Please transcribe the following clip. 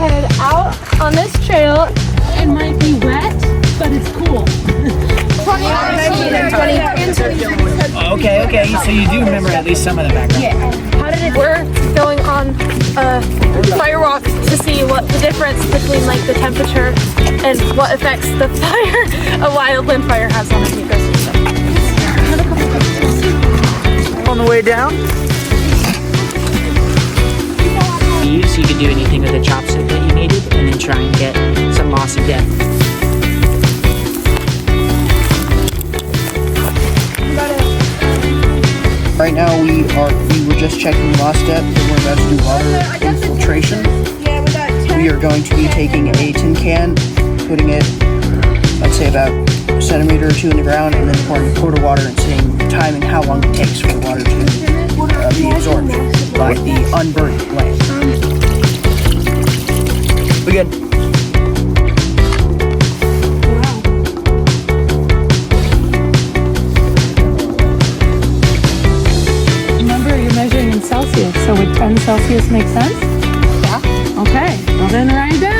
head out on this trail. It might be wet, but it's cool. Okay, so you do remember at least some of the background. Yeah. How did it work? Going on a fire walk to see what the difference between like the temperature and what effects the fire, a wildland fire has on an ecosystem. On the way down? So you could do anything with the chopstick that you needed and then try and get some mossy depth. Right now we were just checking moss depth and we're about to do water infiltration. We are going to be taking a tin can, putting it, I'd say about a centimeter or two in the ground, and then pouring a quart of water and seeing timing how long it takes for the water to be absorbed by the unburnt land. We good? Remember, you're measuring in Celsius, so would 10 Celsius make sense? Yeah. Okay, well then write it down.